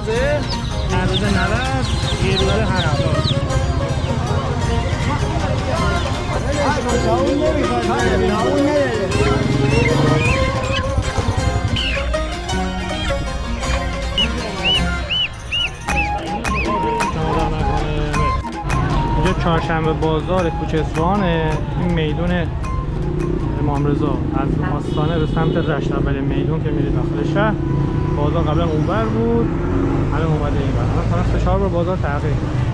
بازه؟ هر روز 90 یه روز هر هفته. اون نمیخواد اون نمیره. اینجا چهارشنبه بازار کوچه اصفهانه. این میدون امام رضا از آستانه به سمت رشت اول میدون که میره داخل شهر. بازار قبلا اونور بود، الان اومده اینور. الان تا 4 بار بازار تغییر کرد.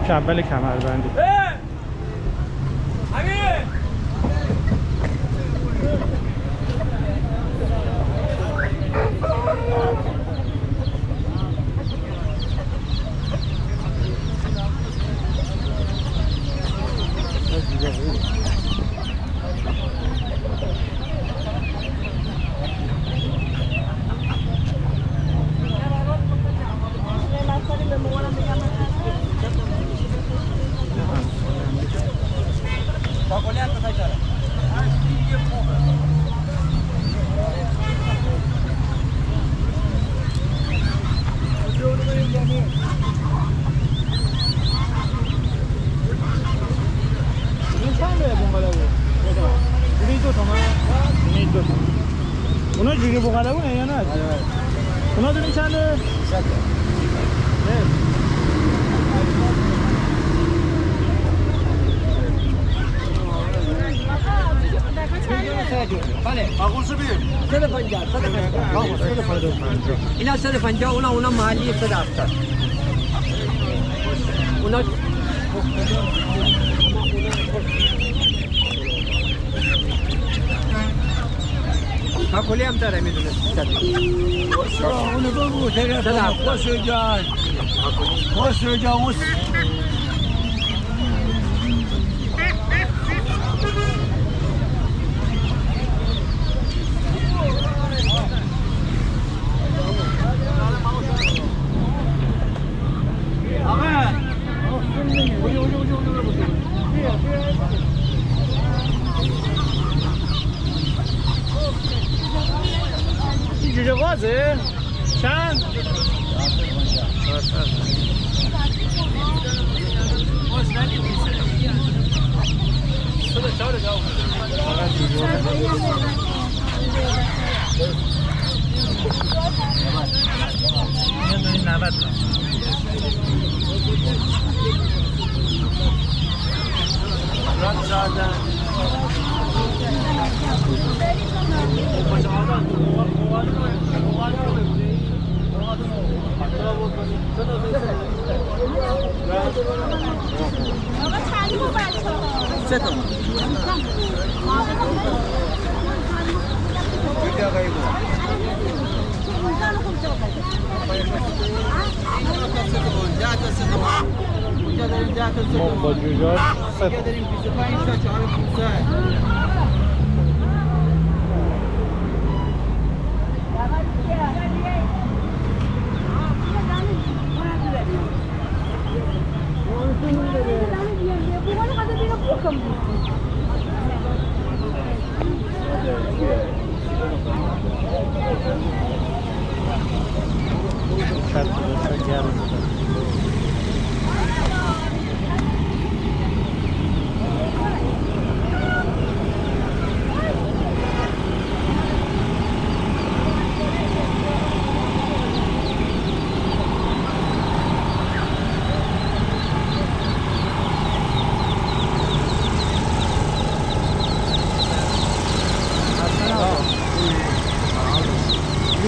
که اول کمربندی. اونا جوری بقلمونه یا نه؟ اونا دونی چنده؟ 100. بله آقوش بیم 150 اینا 150 اونا محلی 170 اونا کلی هم داره میدونه اونو بگو خوشو جان این جوجه غازه؟ چند؟ با جوجه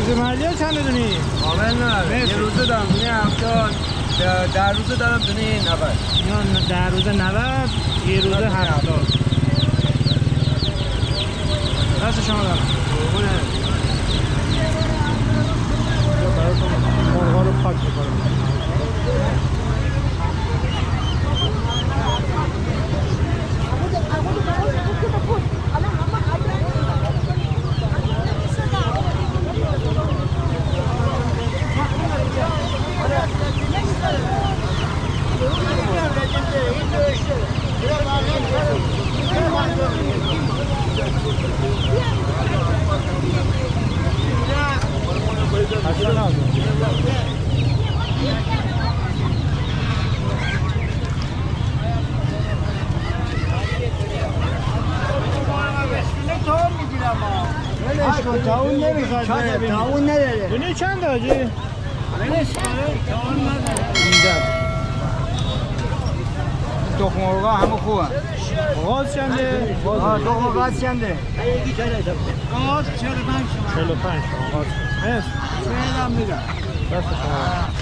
3 محلی چند دونی؟ کامل نه یه روزه دارم دونی 70 در روزه دارم دونی 90 اینا در روز 90 یه روزه 70 دست شما دارم مرغا رو پاک میکنم ولش کن تاون نمیخواد تاون نداره دونه چند آجی؟ ولش کن تاون نداره اینجا تخم مرغا همه خوبه غاز چنده؟ تخم غاز چنده؟ غاز 45 45 غاز مرسی سهلم میدم دست شما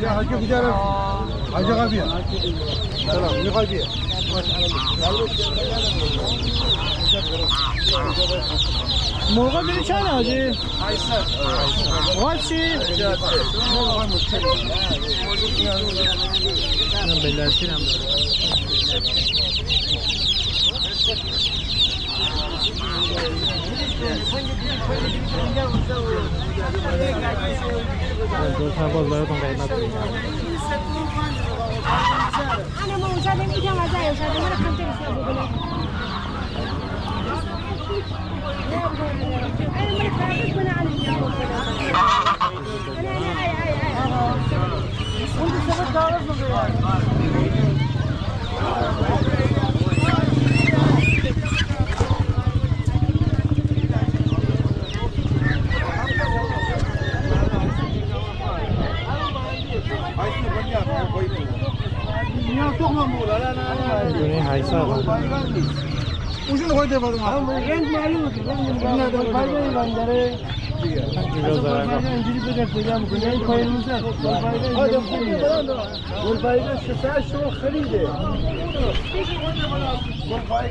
یا حاجی بیدارم حاجی آقا بیا سلام میخوای بیا مرغا دونه چند آجی؟ غاز چی؟ اینم بلرشین هم داره دوستان باز براتون قیمت بگم انا موجوده میگم از ایشاده من کم ترسم بگم دونه 800 اونجا خودت بده ما رنگ معلومه که نه دو پایه بندره اینجا زرنگا اینجوری بده پیدا میکنه این پایه میشه آدم خوبی گل پایه 6 شو خریده گل پایه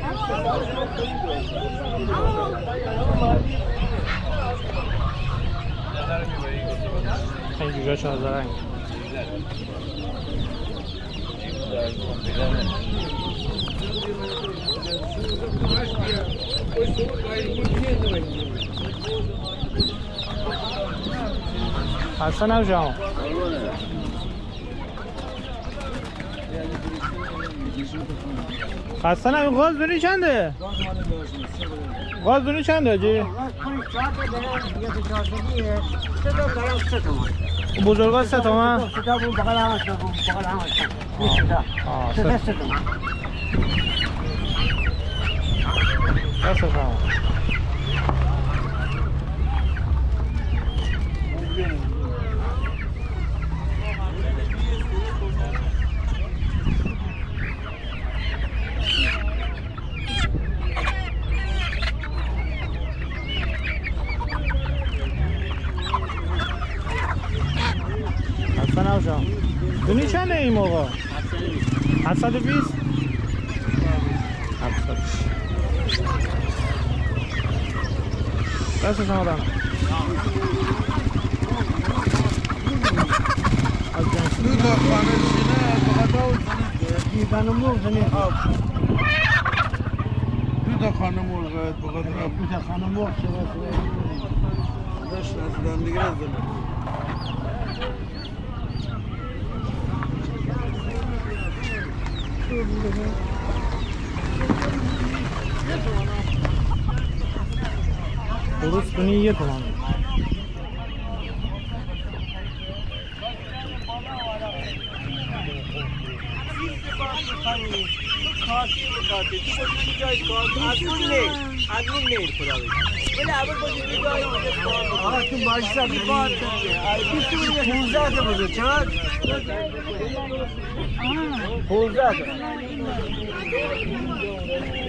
6 این جوجه 4 زرنگ خسته نباشم خسته نباشم غاز دونه چنده؟ غاز دونه چنده آجی؟ بزرگا 3 تومن؟ دست شما حسن نوشم دونی چنده این موقع؟ 720؟ 700 دست شما دارم دو تا خانه شینه بخدا و دیدن مرغ زنی آب دو تا خانه مرغ بخدا دو تا خانه مرغ شده داشت از دم دیگه از درست دونی 1 تومن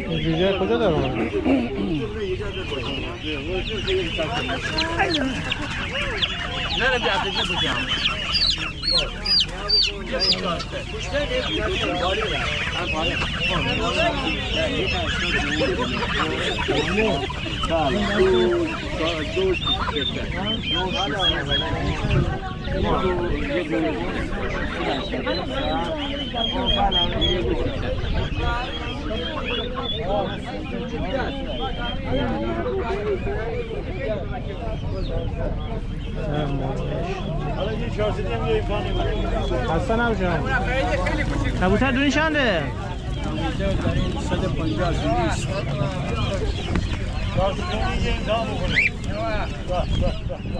این جوجه کجا دارم؟ نه بیاد بگم خسته نباشم کبوتر دونی چنده؟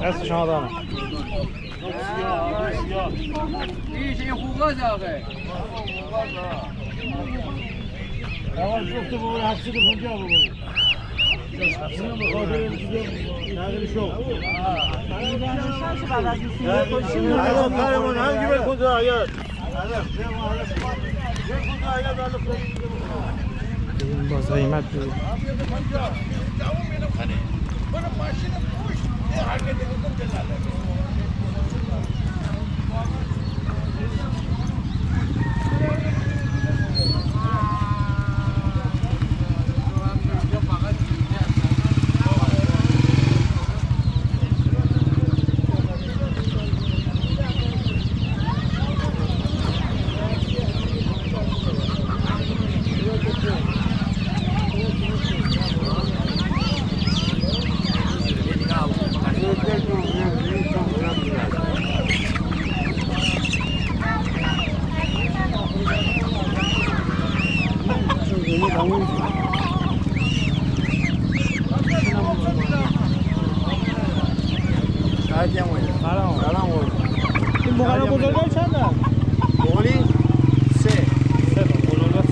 دست شما دارم. این خوبه آقا. اول شفته ببره 750 ببره. اینو بخاطر دیگه نقل شو. الان کارمون hangi bir kutu hayat. این باز قیمت بود. این بغل بزرگا چنده؟ بغلی 3 تا بزرگا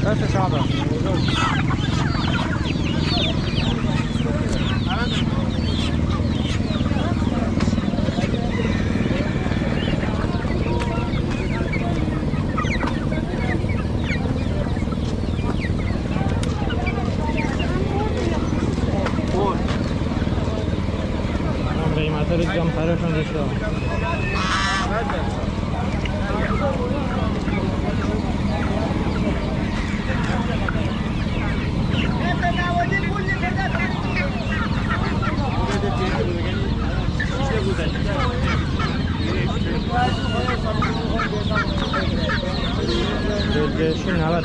3 دست شما دارم. جمپرشون داشته دلگشی 90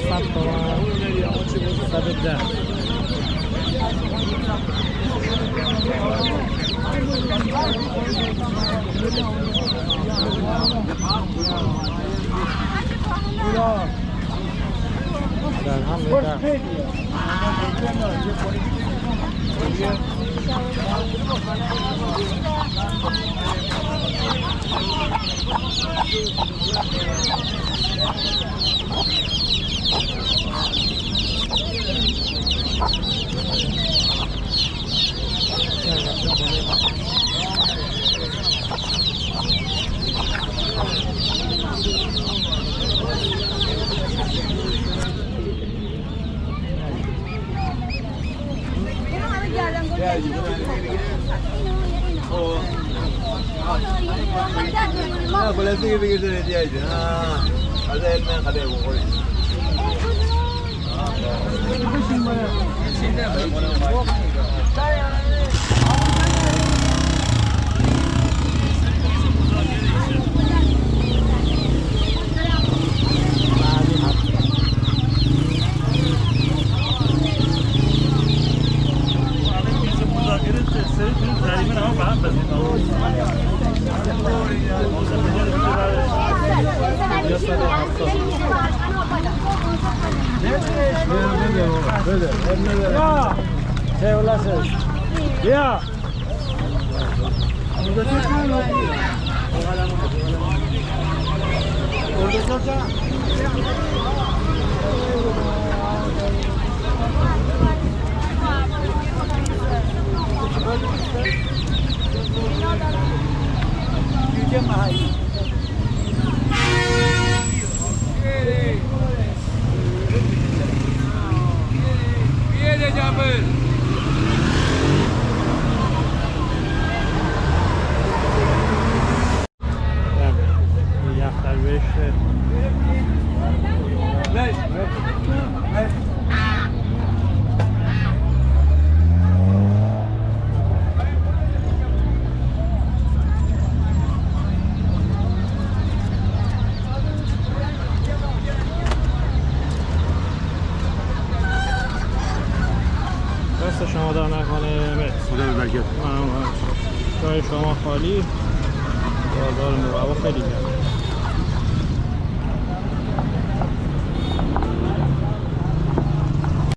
100 تومن 110 نه بلدی که بگیر داره دیگه از علم خاله بخوری بیا دست شما در نکنه. خدا برکت. جای شما خالی. بازار نوآبا خیلی گرمه.